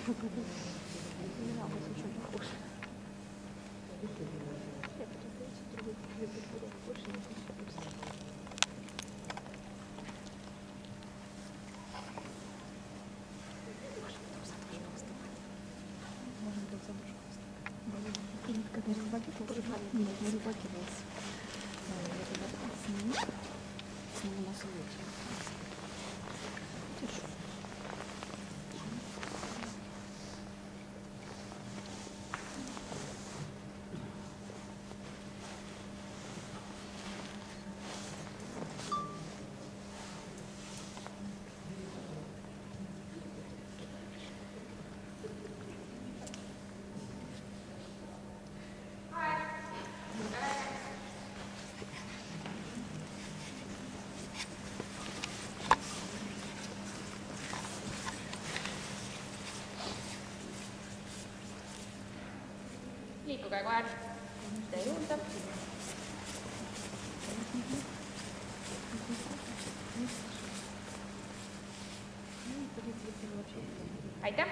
Не разблокировался. Нет, не разблокировался. Я тогда сниму на свете. Держу. Liikuge koer tee juurde. Aitäh!